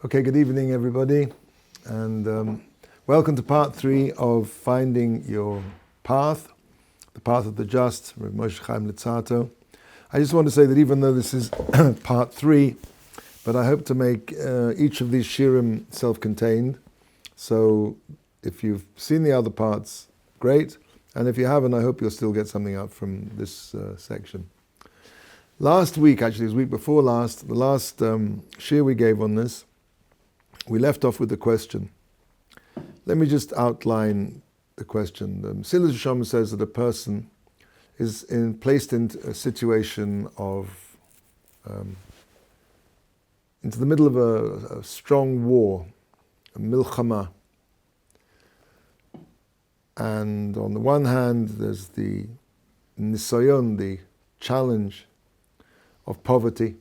Okay, good evening everybody, and welcome to part 3 of Finding Your Path, the Path of the Just, with Moshe Chaim Litzato. I just want to say that even though this is part 3, but I hope to make each of these shirim self-contained. So if you've seen the other parts, great, and if you haven't, I hope you'll still get something out from this section. Last week, actually, it was the week before last, the last shir we gave on this, we left off with the question. Let me just outline the question. Mesilat Yesharim says that a person is placed into a situation of, into the middle of a strong war, a milchama. And on the one hand, there's the nisayon, the challenge of poverty.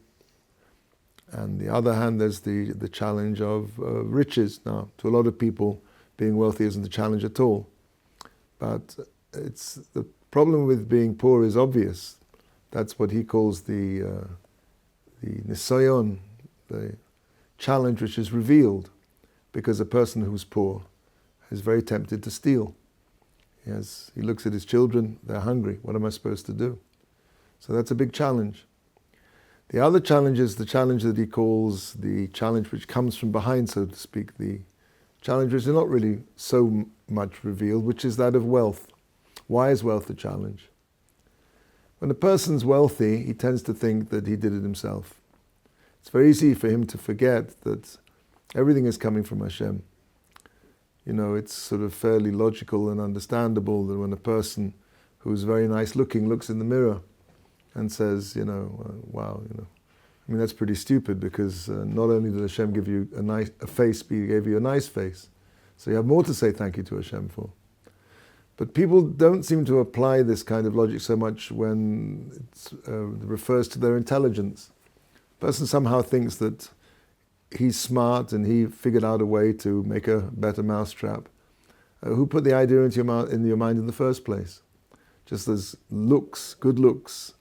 And the other hand, there's the challenge of riches. Now, to a lot of people, being wealthy isn't a challenge at all. But it's the problem with being poor is obvious. That's what he calls the nisayon, the challenge which is revealed, because a person who's poor is very tempted to steal. He looks at his children, they're hungry. What am I supposed to do? So that's a big challenge. The other challenge is the challenge that he calls the challenge which comes from behind, so to speak, the challenge which is not really so much revealed, which is that of wealth. Why is wealth a challenge? When a person's wealthy, he tends to think that he did it himself. It's very easy for him to forget that everything is coming from Hashem. You know, it's sort of fairly logical and understandable that when a person who's very nice looking looks in the mirror and says, wow, I mean, that's pretty stupid, because not only did Hashem give you a face, but He gave you a nice face. So you have more to say thank you to Hashem for. But people don't seem to apply this kind of logic so much when it refers to their intelligence. A person somehow thinks that he's smart and he figured out a way to make a better mousetrap. Who put the idea into your mind in the first place? Just as looks, good looks,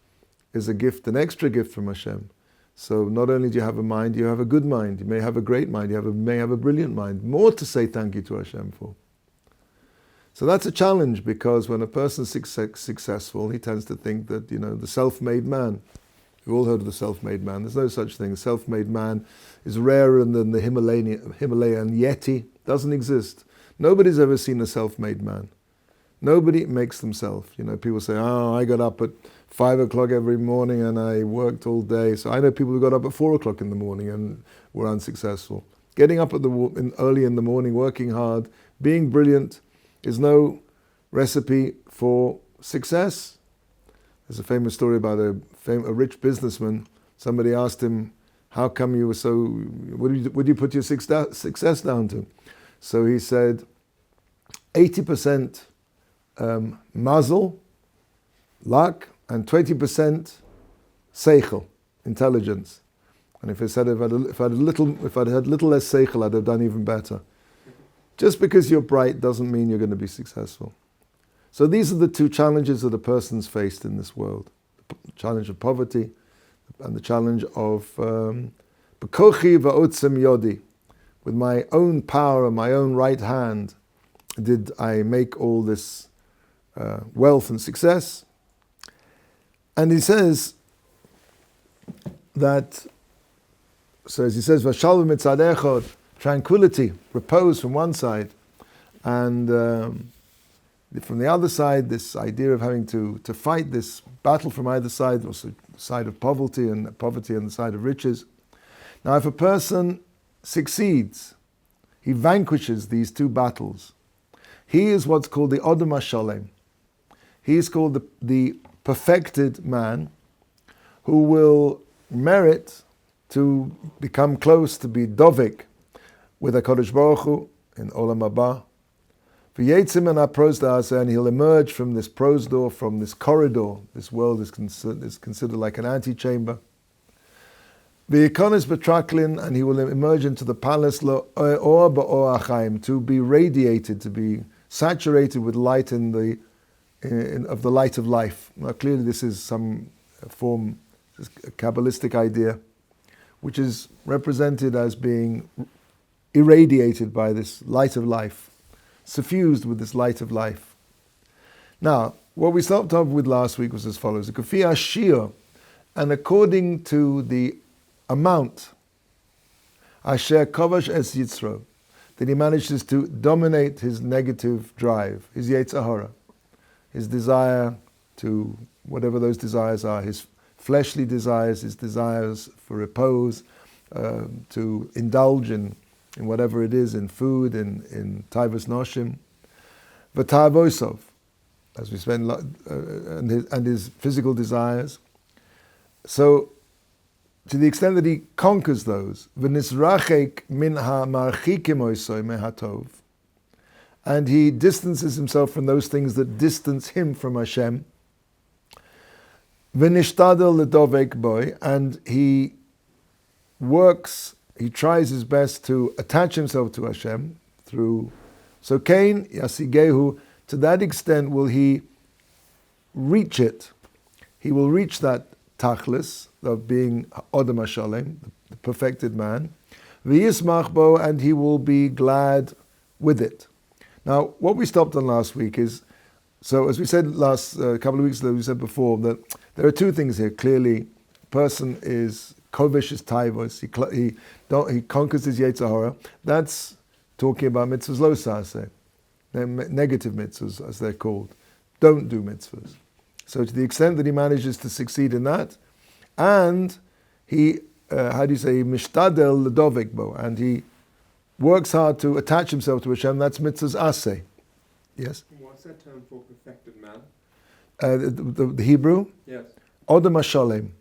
is a gift, an extra gift from Hashem. So not only do you have a mind, you have a good mind. You may have a great mind. You may have a brilliant mind. More to say thank you to Hashem for. So that's a challenge, because when a person's successful, he tends to think that, the self-made man. You've all heard of the self-made man. There's no such thing. The self-made man is rarer than the Himalayan Yeti. Doesn't exist. Nobody's ever seen a self-made man. Nobody makes themselves. People say, I got up at 5 o'clock every morning and I worked all day. So I know people who got up at 4 o'clock in the morning and were unsuccessful. Getting up early in the morning, working hard, being brilliant is no recipe for success. There's a famous story about a rich businessman. Somebody asked him, how come you were so, what do you put your success down to? So he said, 80% mazel, luck, and 20% seichel, intelligence. And if I'd had little less seichel, I'd have done even better. Just because you're bright doesn't mean you're going to be successful. So these are the two challenges that a person's faced in this world: the challenge of poverty and the challenge of b'kochi va'otzem yodi. With my own power and my own right hand, did I make all this wealth and success. And he says that, so as he says, Vashalva mitzad echad, tranquility, repose from one side, and from the other side, this idea of having to fight this battle from either side, also the side of poverty and the side of riches. Now, if a person succeeds, he vanquishes these two battles, he is what's called the Odom HaSholem. He is called the perfected man, who will merit to become close, to be dovik with HaKadosh Baruch Hu in Olam Haba. And he'll emerge from this prosdor, from this corridor. This world is considered like an antechamber. And he will emerge into the palace to be radiated, to be saturated with light of the light of life. Now clearly this is some form, a Kabbalistic idea, which is represented as being irradiated by this light of life, suffused with this light of life. Now, what we stopped off with last week was as follows: the Kufi Ashir, and according to the amount, Asher Kovash Es Yitzro, that he manages to dominate his negative drive, his Yetzer Hara, his desire to, whatever those desires are, his fleshly desires, his desires for repose, to indulge in whatever it is, in food, in Taivas Noshim, V'ta'avosov, as we spend, and his physical desires. So, to the extent that he conquers those, v'nisrachek min ha'marchikim oisoi mehatov, and he distances himself from those things that distance him from Hashem, v'nishtadel ledovek boy, and he tries his best to attach himself to Hashem through, so Cain yasigehu, to that extent will he reach it. He will reach that tachlis of being Odom HaShalem, the perfected man, v'yismach bo, and he will be glad with it. Now, what we stopped on last week is, so as we said last couple of weeks ago, we said before that there are two things here. Clearly, a person is kovish his taivos, he conquers his Yetzer Hara. That's talking about mitzvahs lo saseh, negative mitzvahs as they're called. Don't do mitzvahs. So to the extent that he manages to succeed in that, and he, mishtadel ledovek bo, and he works hard to attach himself to Hashem, that's mitzvahs aseh. Yes? What's that term for perfected man? The Hebrew? Yes. Odom HaShalem.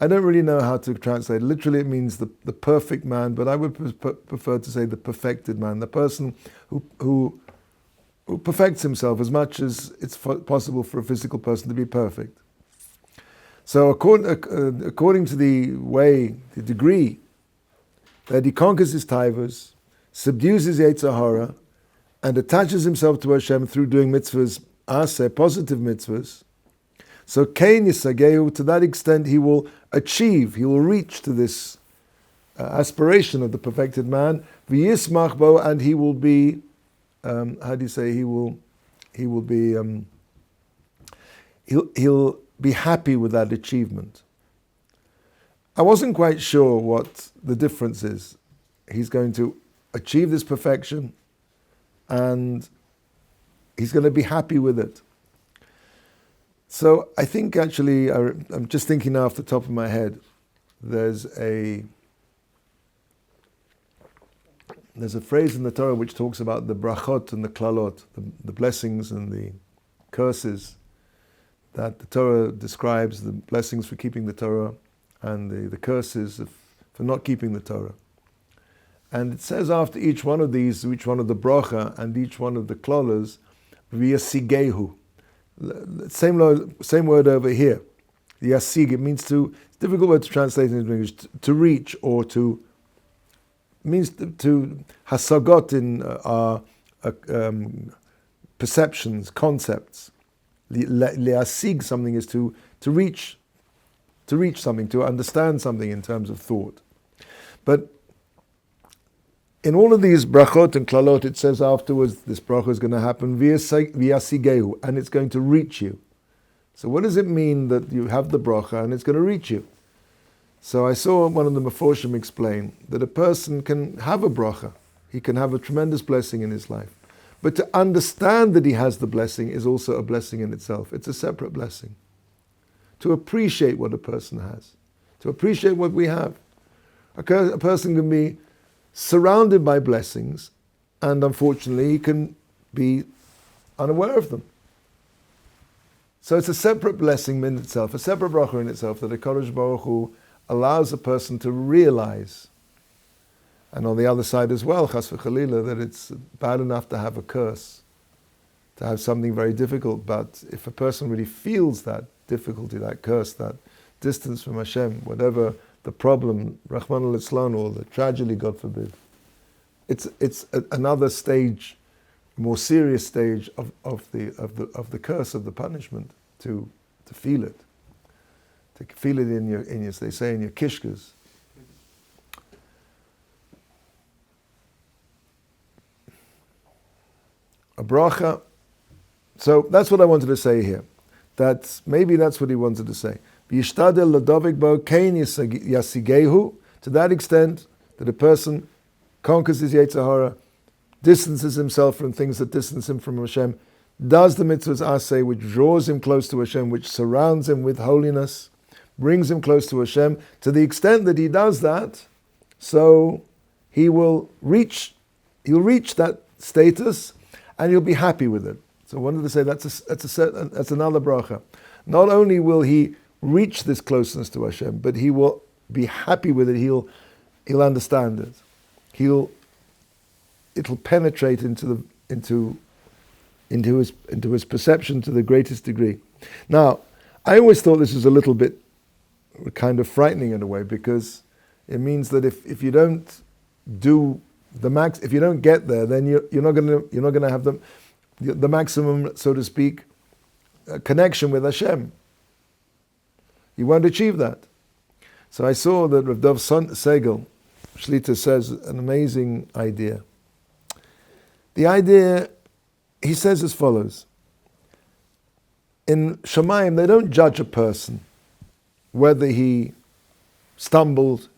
I don't really know how to translate. Literally it means the perfect man, but I would prefer to say the perfected man, the person who perfects himself as much as it's possible for a physical person to be perfect. So according to the degree that he conquers his taivos, subdues his Yetzer Hara, and attaches himself to Hashem through doing mitzvahs, aseh, positive mitzvahs, so Cain Yisageu, to that extent he will reach to this aspiration of the perfected man, v'yismach bo, and he will be, he'll be happy with that achievement. I wasn't quite sure what the difference is. He's going to achieve this perfection and he's going to be happy with it. So I think actually, I'm just thinking now off the top of my head, there's a phrase in the Torah which talks about the brachot and the klalot, the blessings and the curses, that the Torah describes, the blessings for keeping the Torah and the curses for not keeping the Torah. And it says after each one of these, each one of the bracha and each one of the klalas, v'yasigehu. Same word over here. The yasig, it means to, it's a difficult word to translate into English, to reach or to, means to hasagot in our perceptions, concepts. Le'asig something is to reach something, to understand something in terms of thought. But in all of these brachot and klalot, it says afterwards, this bracha is going to happen v'yasigehu, and it's going to reach you. So what does it mean that you have the bracha and it's going to reach you? So I saw one of the Meforshim explain that a person can have a bracha, he can have a tremendous blessing in his life. But to understand that he has the blessing is also a blessing in itself. It's a separate blessing. To appreciate what a person has, to appreciate what we have. A person can be surrounded by blessings, and unfortunately he can be unaware of them. So it's a separate blessing in itself, a separate bracha in itself, that HaKadosh Baruch Hu allows a person to realize. And on the other side as well, chas v'chalila, that it's bad enough to have a curse, to have something very difficult, but if a person really feels that difficulty, that curse, that distance from Hashem, whatever the problem, Rahman al-Islam, or the tragedy, God forbid, it's another stage, more serious stage of the curse, of the punishment, to feel it in your, they say in your kishkas. a bracha. So that's what I wanted to say here. Maybe that's what he wanted to say. Yishtadel ladovik bo kein yasigehu, to that extent that a person conquers his Yetzer Hara, distances himself from things that distance him from Hashem, does the mitzvahs aseh, which draws him close to Hashem, which surrounds him with holiness, brings him close to Hashem. To the extent that he does that, so he'll reach that status, and he'll be happy with it. So I wanted to say that's another bracha. Not only will he reach this closeness to Hashem, but he will be happy with it. He'll understand it. It'll penetrate into his perception to the greatest degree. Now, I always thought this was a little bit kind of frightening in a way, because it means that if you don't do the max, if you don't get there, then you're not going to have the maximum, so to speak, connection with Hashem. You won't achieve that. So I saw that Rav Dov Segel, Shlita, says an amazing idea. The idea, he says as follows. In Shamayim, they don't judge a person whether he stumbled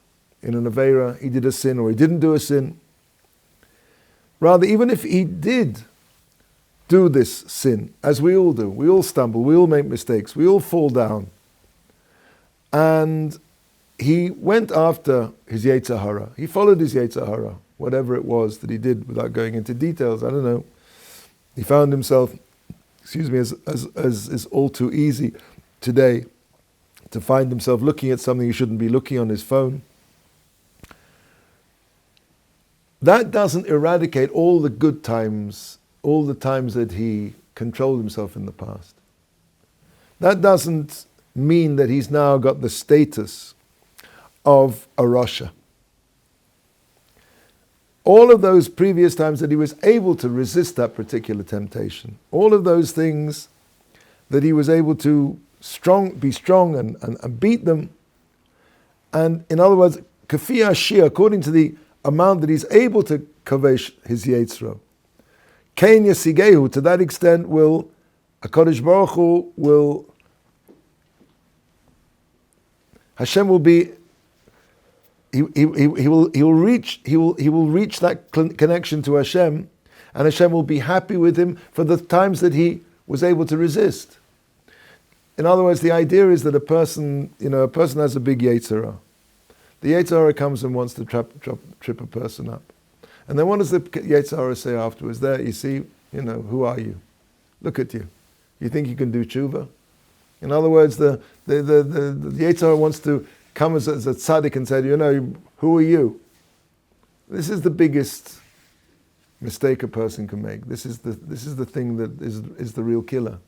in an Aveira, he did a sin, or he didn't do a sin. Rather, even if he did do this sin, as we all do, we all stumble, we all make mistakes, we all fall down, and he went after his Yetzer Hara, he followed his Yetzer Hara, whatever it was that he did, without going into details, I don't know. He found himself, as is all too easy today, to find himself looking at something he shouldn't be looking on his phone. That doesn't eradicate all the good times, all the times that he controlled himself in the past. That doesn't mean that he's now got the status of a Rasha. All of those previous times that he was able to resist that particular temptation, all of those things that he was able to be strong and beat them, and in other words, kafi ashia, according to the amount that he's able to kavesh his Yetzro, kein yasigehu, to that extent will HaKadosh Baruch Hu will, Hashem will be, he will reach that connection to Hashem, and Hashem will be happy with him for the times that he was able to resist. In other words, the idea is that a person has a big Yetzer Hara. The Yetzer Hara comes and wants to trip a person up. And then what does the Yetzer Hara say afterwards? There, you see, who are you? Look at you. You think you can do tshuva? In other words, the Yetzer Hara wants to come as a tzaddik and say, who are you? This is the biggest mistake a person can make. This is the thing that is the real killer.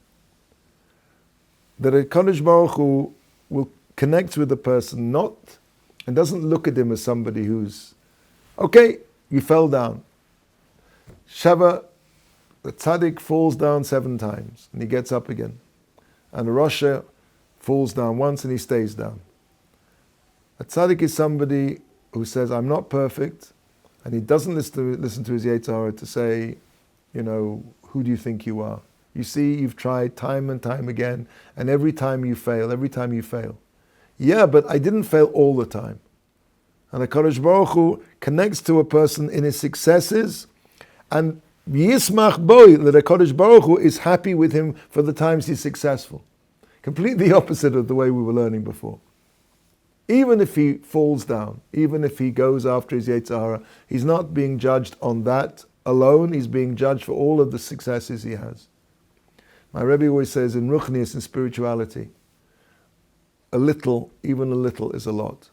That a HaKadosh Baruch Hu will connect with the person and doesn't look at him as somebody who's, okay, you fell down. Shava, the tzaddik falls down 7 times and he gets up again. And the Rasha falls down once and he stays down. A tzaddik is somebody who says, I'm not perfect, and he doesn't listen to his Yetzer Hara to say, who do you think you are? You see, you've tried time and time again, and every time you fail. Yeah, but I didn't fail all the time. And HaKadosh Baruch Hu connects to a person in his successes, and Yismach Boi, that HaKadosh Baruch Hu is happy with him for the times he's successful. Completely opposite of the way we were learning before. Even if he falls down, even if he goes after his Yetzer Hara, he's not being judged on that alone, he's being judged for all of the successes he has. My Rabbi always says, in Ruchnius, in spirituality, even a little is a lot.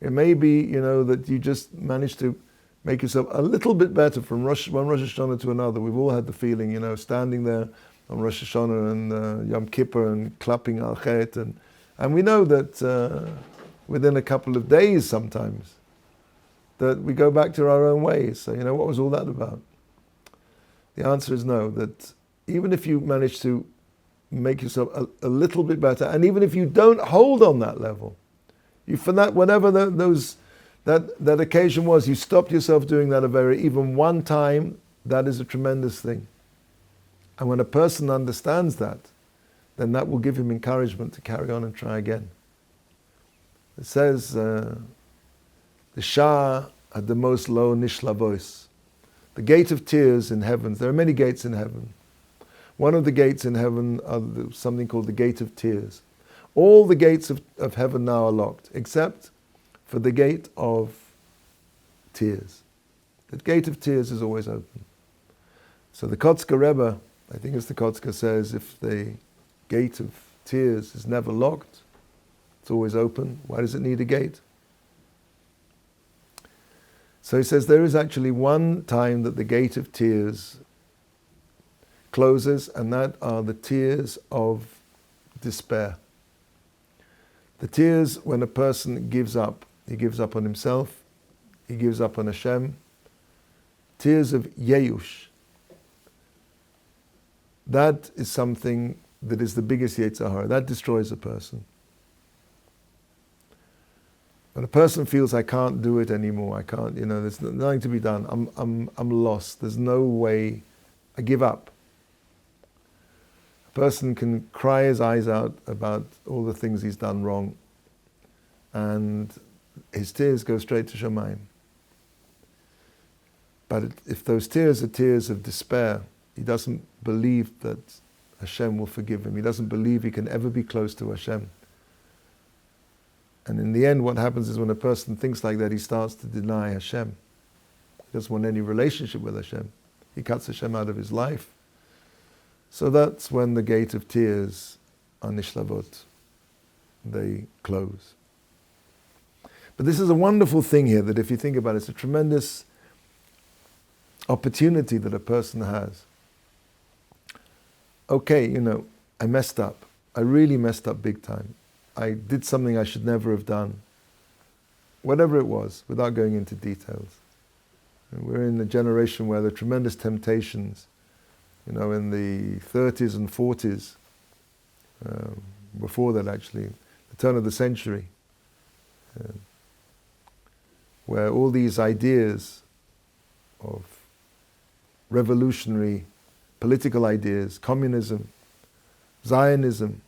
It may be, that you just manage to make yourself a little bit better from one Rosh Hashanah to another. We've all had the feeling, standing there on Rosh Hashanah and Yom Kippur and clapping Al Chet, and we know that within a couple of days sometimes, that we go back to our own ways. So, what was all that about? The answer is no, that even if you manage to make yourself a little bit better, and even if you don't hold on that level, whatever that occasion was, you stopped yourself doing that Avera even one time, that is a tremendous thing. And when a person understands that, then that will give him encouragement to carry on and try again. It says, the Shah had the most low nishla voice. The gate of tears in heaven, there are many gates in heaven. One of the gates in heaven are something called the gate of tears. All the gates of heaven now are locked, except for the gate of tears. The gate of tears is always open. So the Kotzker Rebbe, I think it's the Kotzker, says if the gate of tears is never locked, it's always open, why does it need a gate? So he says there is actually one time that the gate of tears closes, and that are the tears of despair. The tears when a person gives up. He gives up on himself, he gives up on Hashem. Tears of Yeush. That is something that is the biggest Yetzer Hara. That destroys a person. When a person feels, I can't do it anymore, I can't, there's nothing to be done, I'm lost, there's no way, I give up. A person can cry his eyes out about all the things he's done wrong, and his tears go straight to Shamayim. But if those tears are tears of despair, he doesn't believe that Hashem will forgive him. He doesn't believe he can ever be close to Hashem. And in the end, what happens is when a person thinks like that, he starts to deny Hashem. He doesn't want any relationship with Hashem. He cuts Hashem out of his life. So that's when the gate of tears on Nishlavot, they close. But this is a wonderful thing here, that if you think about it, it's a tremendous opportunity that a person has. Okay, I messed up. I really messed up big time. I did something I should never have done. Whatever it was, without going into details. And we're in a generation where there are tremendous temptations, in the 30s and 40s, before that actually, the turn of the century, where all these ideas of revolutionary political ideas, communism, Zionism,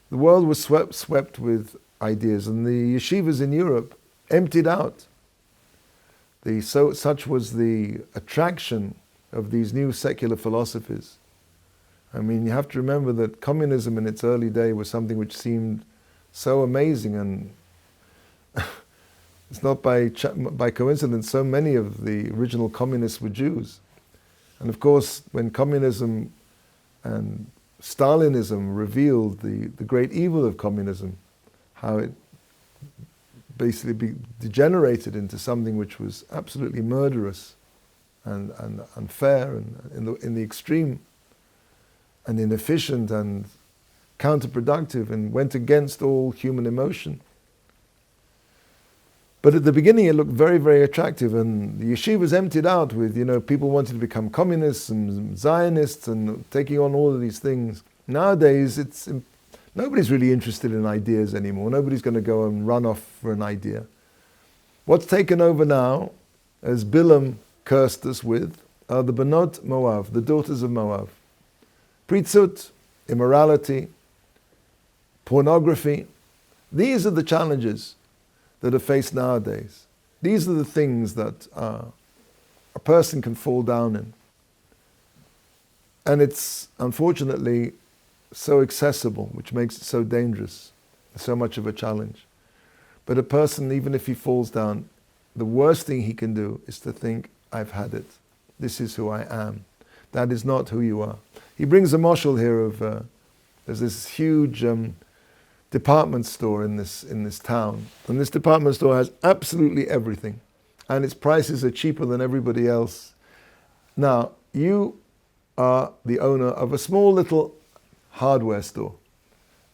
the world was swept with ideas, and the yeshivas in Europe emptied out. Such was the attraction of these new secular philosophies. I mean, you have to remember that communism in its early day was something which seemed so amazing, and it's not by coincidence so many of the original communists were Jews. And of course, when communism and Stalinism revealed the great evil of communism, how it basically degenerated into something which was absolutely murderous and unfair and in the extreme, and inefficient and counterproductive, and went against all human emotion. But at the beginning it looked very, very attractive, and the yeshivas emptied out with, people wanted to become communists and Zionists and taking on all of these things. Nowadays, nobody's really interested in ideas anymore. Nobody's going to go and run off for an idea. What's taken over now, as Bilam cursed us with, are the Banot Moav, the daughters of Moab. Pritzut, immorality, pornography. These are the challenges that are faced nowadays. These are the things that a person can fall down in. And it's unfortunately so accessible, which makes it so dangerous, so much of a challenge. But a person, even if he falls down, the worst thing he can do is to think, I've had it. This is who I am. That is not who you are. He brings a mashal here of, there's this huge department store in this town, and this department store has absolutely everything, and its prices are cheaper than everybody else. Now, you are the owner of a small little hardware store,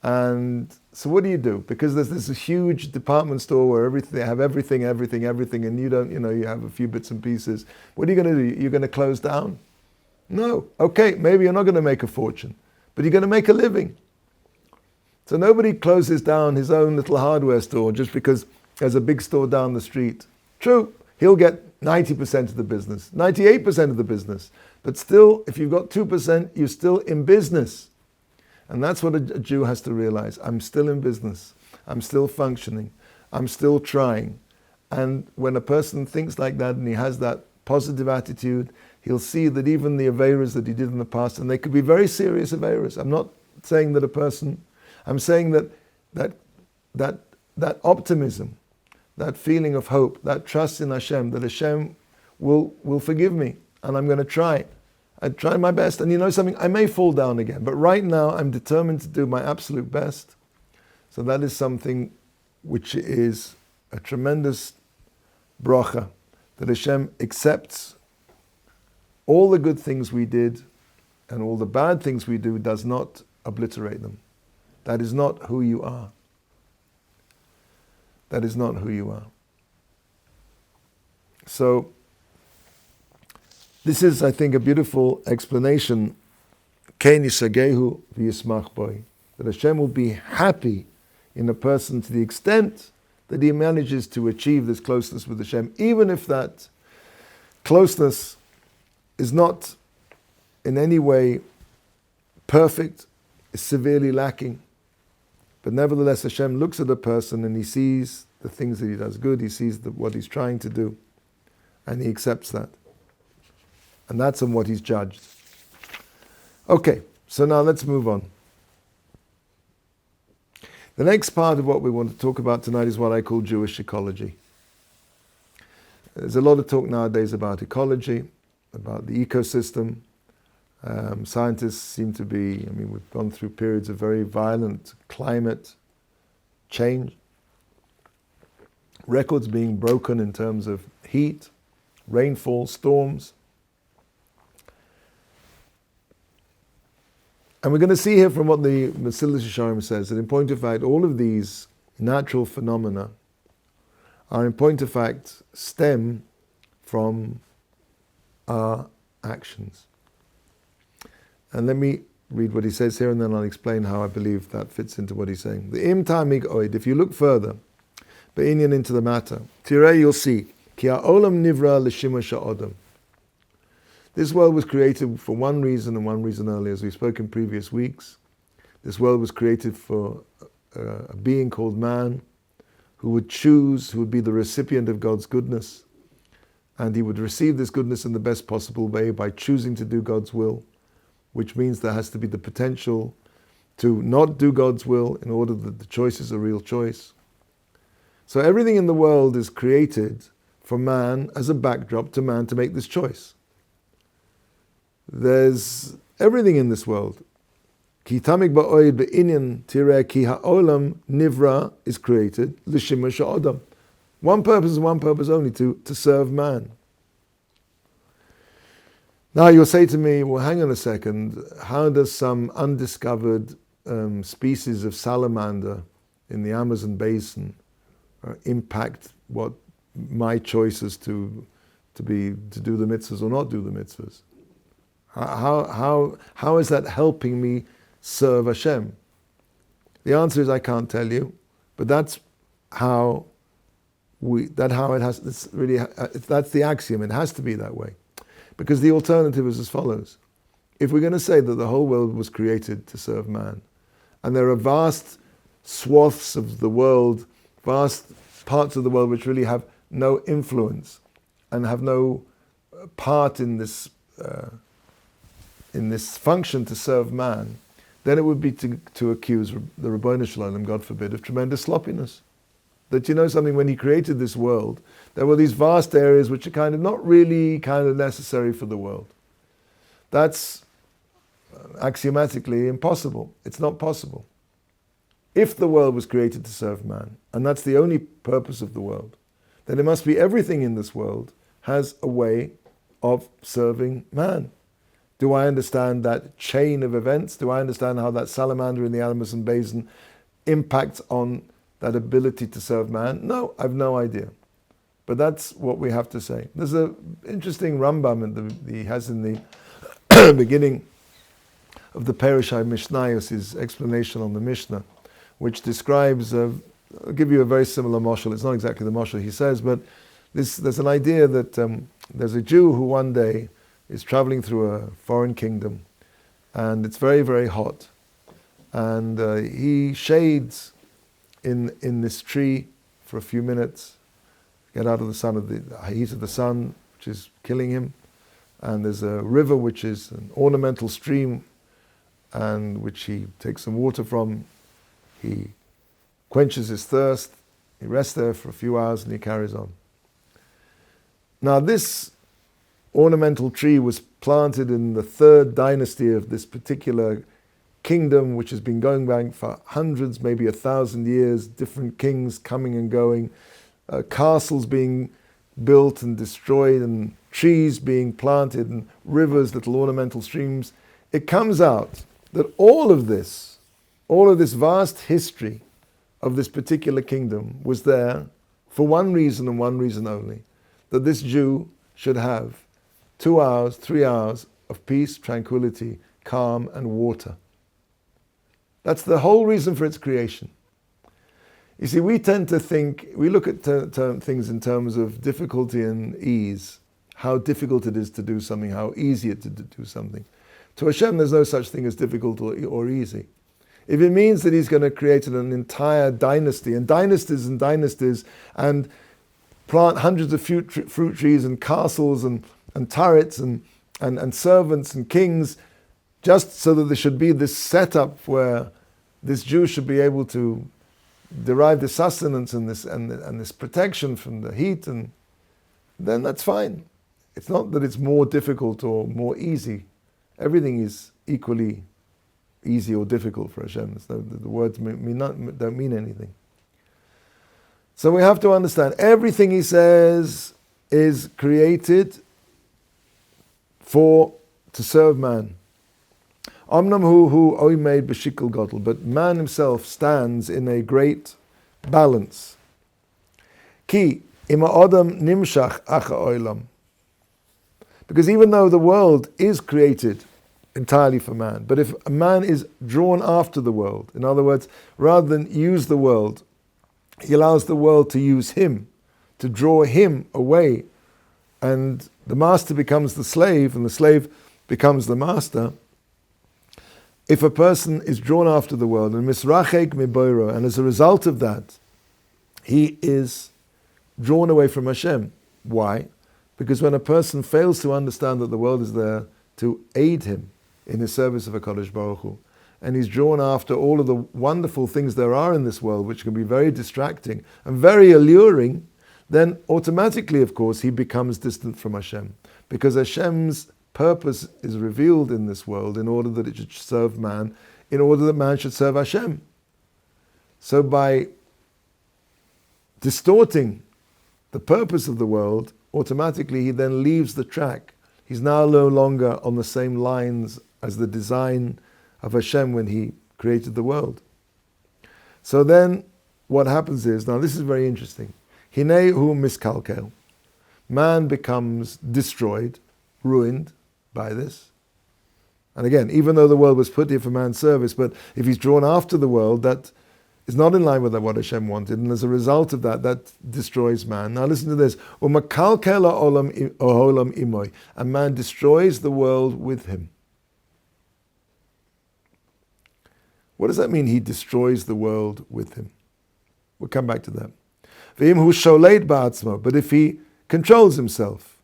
and so what do? Because there's this huge department store where they have everything, and you don't, you have a few bits and pieces. What are you going to do? You're going to close down? No. Okay, maybe you're not going to make a fortune, but you're going to make a living. So nobody closes down his own little hardware store just because there's a big store down the street. True, he'll get 90% of the business, 98% of the business, But still, if you've got 2%, you're still in business. And that's what a Jew has to realize. I'm still in business. I'm still functioning. I'm still trying. And when a person thinks like that and he has that positive attitude, he'll see that even the averas that he did in the past, and they could be very serious averas. I'm not saying that I'm saying that optimism, that feeling of hope, that trust in Hashem, that Hashem will forgive me, and I'm going to try. I try my best, and you know something, I may fall down again, but right now I'm determined to do my absolute best. So that is something which is a tremendous bracha, that Hashem accepts all the good things we did and all the bad things we do, does not obliterate them. That is not who you are. That is not who you are. So, this is, I think, a beautiful explanation. Kein yisagehu v'yismach boi. That Hashem will be happy in a person to the extent that he manages to achieve this closeness with Hashem, even if that closeness is not in any way perfect, is severely lacking. But nevertheless, Hashem looks at a person and he sees the things that he does good, he sees what he's trying to do, and he accepts that. And that's on what he's judged. Okay, so now let's move on. The next part of what we want to talk about tonight is what I call Jewish ecology. There's a lot of talk nowadays about ecology, about the ecosystem. Scientists seem to be, we've gone through periods of very violent climate change, records being broken in terms of heat, rainfall, storms. And we're going to see here from what the Mesilat Yesharim says that in point of fact, all of these natural phenomena are in point of fact stem from our actions. And let me read what he says here and then I'll explain how I believe that fits into what he's saying. The im ta'amig oid, if you look further, be'inyan into the matter, tirei, you'll see, ki ha'olam nivra l'shimush ha'odam. This world was created for one reason and one reason only, as we spoke in previous weeks. This world was created for a being called man, who would choose, who would be the recipient of God's goodness, and he would receive this goodness in the best possible way by choosing to do God's will, which means there has to be the potential to not do God's will in order that the choice is a real choice. So everything in the world is created for man as a backdrop to man to make this choice. There's everything in this world. Ki tamik ba'oid be'inyan tireh ki ha'olam nivra is created l'shimush ha'odam. One purpose and one purpose only, to serve man. Now you'll say to me, well, hang on a second, how does some undiscovered species of salamander in the Amazon basin impact what my choices to do the mitzvahs or not do the mitzvahs? How is that helping me serve Hashem? The answer is I can't tell you, but that's how it has. That's the axiom. It has to be that way, because the alternative is as follows: if we're going to say that the whole world was created to serve man, and there are vast swaths of the world, vast parts of the world which really have no influence and have no part in this function to serve man, then it would be to accuse the Rabbi Shalom, God forbid, of tremendous sloppiness. That, you know something, when he created this world, there were these vast areas which are not really necessary for the world. That's axiomatically impossible. It's not possible. If the world was created to serve man, and that's the only purpose of the world, then it must be everything in this world has a way of serving man. Do I understand that chain of events? Do I understand how that salamander in the Amazon basin impacts on that ability to serve man? No, I've no idea. But that's what we have to say. There's an interesting Rambam he has in the beginning of the Perishai Mishnayos, his explanation on the Mishnah, which describes, I'll give you a very similar mashal. It's not exactly the mashal he says, but there's an idea that there's a Jew who one day is traveling through a foreign kingdom, and it's very, very hot. And he shades in this tree for a few minutes, get out of the sun, of the heat of the sun, which is killing him. And there's a river which is an ornamental stream, and which he takes some water from. He quenches his thirst, he rests there for a few hours, and he carries on. Now this ornamental tree was planted in the third dynasty of this particular kingdom, which has been going back for hundreds, maybe 1,000 years, different kings coming and going, castles being built and destroyed, and trees being planted, and rivers, little ornamental streams. It comes out that all of this vast history of this particular kingdom was there for one reason and one reason only, that this Jew should have 2 hours, 3 hours of peace, tranquility, calm, and water. That's the whole reason for its creation. You see, we tend to think, we look at things in terms of difficulty and ease, how difficult it is to do something, how easy it is to do something. To Hashem, there's no such thing as difficult or easy. If it means that He's going to create an entire dynasty, and dynasties, and plant hundreds of fruit trees and castles and turrets and servants and kings, just so that there should be this setup where this Jew should be able to derive the sustenance and this protection from the heat, and then that's fine. It's not that it's more difficult or more easy. Everything is equally easy or difficult for Hashem. So the words don't mean anything. So we have to understand everything He says is created to serve man. Omnam hu oimed b'shikol gadol, but man himself stands in a great balance. Ki ima adam nimshach acha oilam, because even though the world is created entirely for man, but if a man is drawn after the world, in other words, rather than use the world, he allows the world to use him, to draw him away, and the master becomes the slave, and the slave becomes the master. If a person is drawn after the world, and misrachek miboiro, and as a result of that, he is drawn away from Hashem. Why? Because when a person fails to understand that the world is there to aid him in his service of HaKadosh Baruch Hu, and he's drawn after all of the wonderful things there are in this world, which can be very distracting and very alluring, then automatically, of course, he becomes distant from Hashem. Because Hashem's purpose is revealed in this world in order that it should serve man, in order that man should serve Hashem. So by distorting the purpose of the world, automatically he then leaves the track. He's now no longer on the same lines as the design of Hashem when He created the world. So then what happens is, now this is very interesting, Hinei hu miskalkel. Man becomes destroyed, ruined by this. And again, even though the world was put here for man's service, but if he's drawn after the world, that is not in line with what Hashem wanted, and as a result of that, that destroys man. Now listen to this. Umakalkel ha'olam imoy. A man destroys the world with him. What does that mean? He destroys the world with him. We'll come back to that. V'im hu sholeit ba'atzmo. But if he controls himself,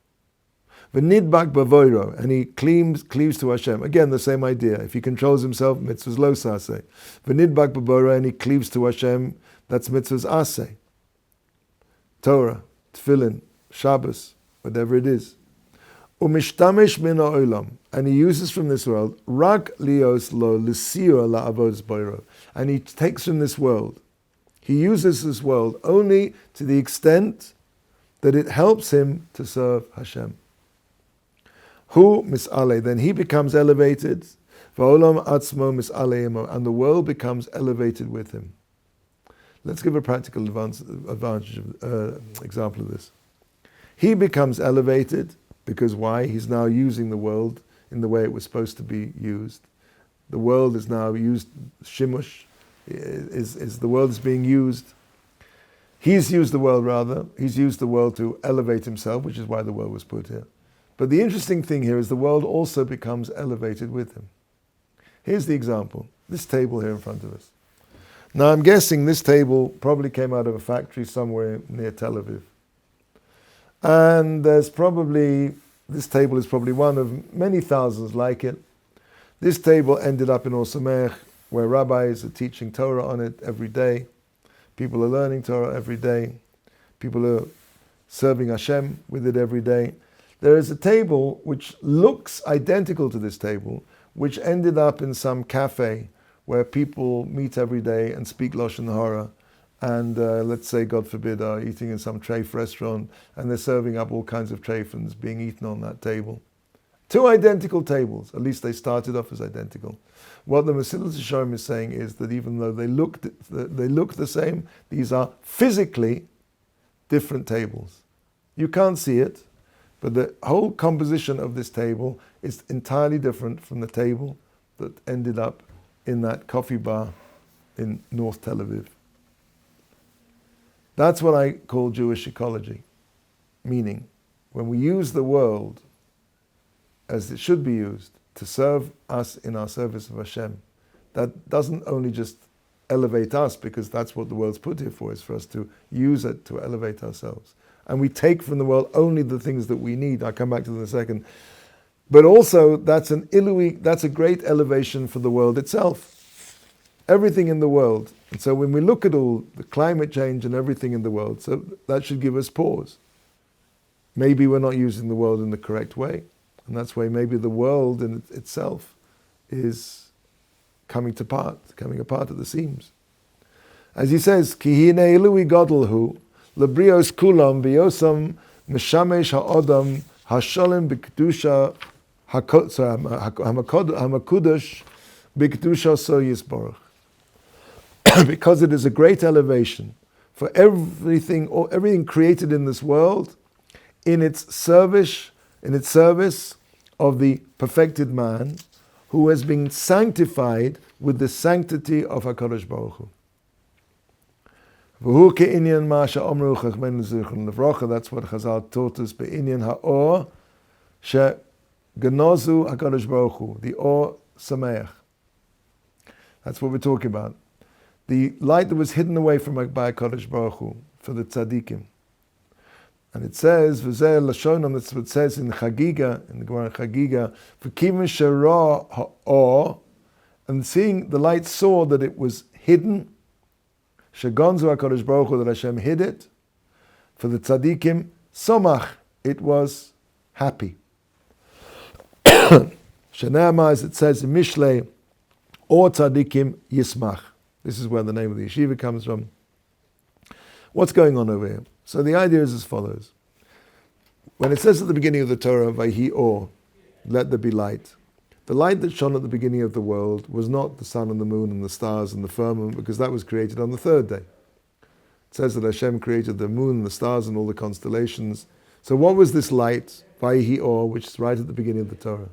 v'nidbak b'avoiro, and he cleaves to Hashem. Again, the same idea. If he controls himself, mitzvahs lo saseh. V'nidbak b'avoiro, and he cleaves to Hashem, that's mitzvahs aseh. Torah, tefillin, Shabbos, whatever it is. Umishtamish min ha'olam, and he uses from this world, rak lios lo l'siyur la'avodas boiro, and he takes from this world. He uses this world only to the extent that it helps him to serve Hashem. Hu mis'ale, then he becomes elevated. Va'olam atzmo mis'ale imo, and the world becomes elevated with him. Let's give a practical example of this. He becomes elevated because why? He's now using the world in the way it was supposed to be used. The world is now used, shimush, the world is being used. He's used the world to elevate himself, which is why the world was put here. But the interesting thing here is the world also becomes elevated with him. Here's the example. This table here in front of us. Now I'm guessing this table probably came out of a factory somewhere near Tel Aviv. And this table is probably one of many thousands like it. This table ended up in Ohr Somayach, where rabbis are teaching Torah on it every day. People are learning Torah every day. People are serving Hashem with it every day. There is a table which looks identical to this table, which ended up in some cafe where people meet every day and speak Lashon Hara, and let's say, God forbid, are eating in some treif restaurant, and they're serving up all kinds of treifins being eaten on that table. Two identical tables, at least they started off as identical. What the Mesilat Yesharim is saying is that even though they look the same, these are physically different tables. You can't see it, but the whole composition of this table is entirely different from the table that ended up in that coffee bar in North Tel Aviv. That's what I call Jewish ecology. Meaning, when we use the world as it should be used to serve us in our service of Hashem, that doesn't only just elevate us, because that's what the world's put here for, is for us to use it to elevate ourselves. And we take from the world only the things that we need. I'll come back to that in a second. But also, that's a great elevation for the world itself. Everything in the world. And so when we look at all the climate change and everything in the world, so that should give us pause. Maybe we're not using the world in the correct way. And that's why maybe the world in itself is coming apart at the seams. As he says, Ki hine ilui godolhu, lebrios kulam biyosam mishamesh ha'odam hasholim b'kedusha hamakudosh b'kedusha so yisborach. Because it is a great elevation for everything created in this world in its service of the perfected man who has been sanctified with the sanctity of HaKadosh Baruch Hu. V'hu ke'inyan ma she'omru chachmenu zichron levrocha, that's what Chazal taught us, be'inyan ha'or she'genozu HaKadosh Baruch Hu, the Ohr Somayach. That's what we're talking about. The light that was hidden away from by HaKadosh Baruch Hu for the tzaddikim. And it says, v'zeh lashonam, that's what it says in Chagiga, in the Gemara Chagiga, v'kivin shera ha'or, and seeing the light saw that it was hidden, shegonzu HaKadosh Baruch Hu, that Hashem hid it, for the tzaddikim, somach, it was happy. Shenama, as it says in Mishlei, or tzaddikim yismach. This is where the name of the yeshiva comes from. What's going on over here? So the idea is as follows. When it says at the beginning of the Torah, Vayhi Or, let there be light. The light that shone at the beginning of the world was not the sun and the moon and the stars and the firmament, because that was created on the third day. It says that Hashem created the moon and the stars and all the constellations. So what was this light, Vayhi Or, which is right at the beginning of the Torah?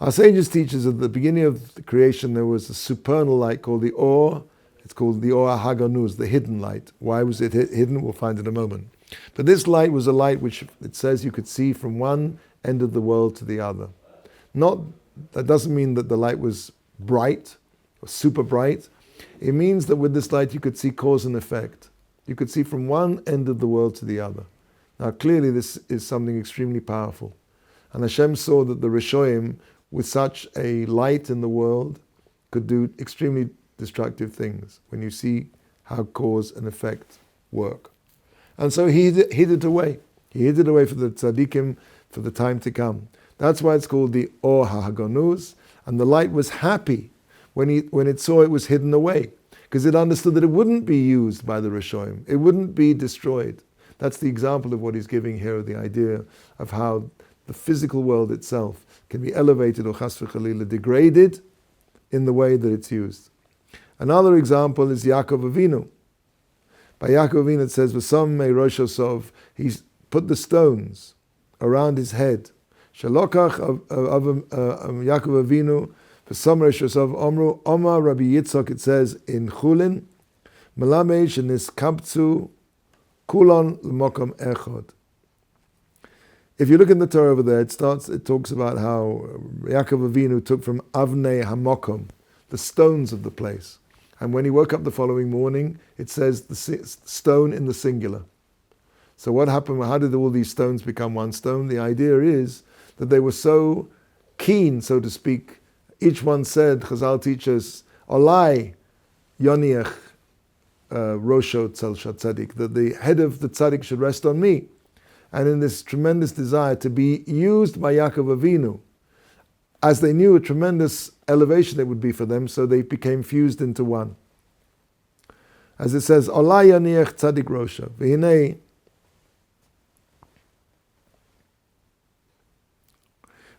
Our sages teach us at the beginning of the creation there was a supernal light called the Or. It's called the Or HaGanuz, the hidden light. Why was it hidden? We'll find in a moment. But this light was a light which it says you could see from one end of the world to the other. That doesn't mean that the light was bright or super bright. It means that with this light you could see cause and effect. You could see from one end of the world to the other. Now clearly this is something extremely powerful. And Hashem saw that the Rishoyim, with such a light in the world, could do extremely destructive things when you see how cause and effect work. And so he hid it away. He hid it away for the tzaddikim for the time to come. That's why it's called the Or HaGanuz. And the light was happy when it saw it was hidden away, because it understood that it wouldn't be used by the Rishoyim. It wouldn't be destroyed. That's the example of what he's giving here, the idea of how the physical world itself can be elevated or chas v'chalila degraded in the way that it's used. Another example is Yaakov Avinu. By Yaakov Avinu it says, "V'sam mei rosh osov," he's put the stones around his head. Shalokach Yaakov Avinu, v'sam rosh osov omru, Omar Rabbi Yitzchak, it says in Chulin, Melamei shenis kaptzu kulon l'mokom echod. if you look in the Torah over there, it talks about how Yaakov Avinu took from Avnei Hamokom, the stones of the place. And when he woke up the following morning, it says the stone in the singular. So what happened? How did all these stones become one stone? The idea is that they were so keen, so to speak. Each one said, Chazal teaches, Olai Yoniach Rosho Tzel Tzadik, that the head of the tzaddik should rest on me. And in this tremendous desire to be used by Yaakov Avinu, as they knew a tremendous elevation it would be for them, so they became fused into one. As it says, Olai Yoniach Tzadik Rosho, V'hinei.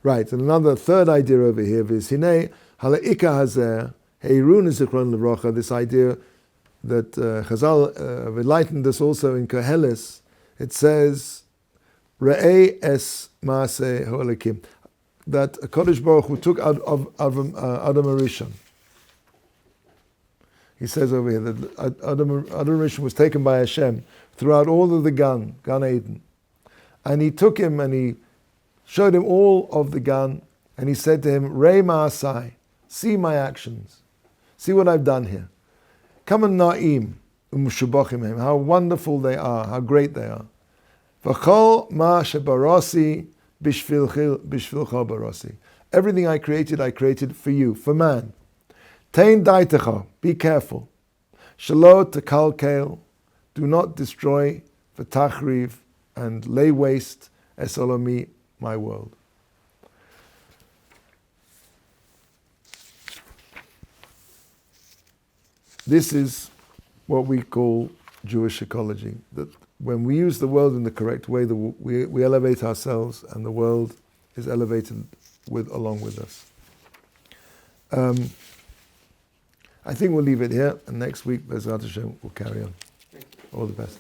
Right, and another third idea over here is Hinei Halaika Hazer Heirun Zichron L'Rocha. This idea that Chazal enlightened us also in Koheles. It says Re'ei Es Maaseh Ha'Elokim, that Kodesh Baruch Hu took out of Adam Arishon. He says over here that Adam Arishon was taken by Hashem throughout all of the Gan Eden, and he took him and he showed him all of the Gan, and he said to him, Rei Ma'asai, see my actions, see what I've done here. Come and na'im, u'mushubochim, how wonderful they are, how great they are. V'chol ma shebarasi bishvilcha barasi. Everything I created for you, for man. Tein daitecha, be careful. Shelo tekalkel, do not destroy, v'tachriv, and lay waste, esolomi, my world. This is what we call Jewish ecology, that when we use the world in the correct way, we elevate ourselves and the world is elevated along with us. I think we'll leave it here, and next week, Bezrat Hashem, we'll carry on. All the best.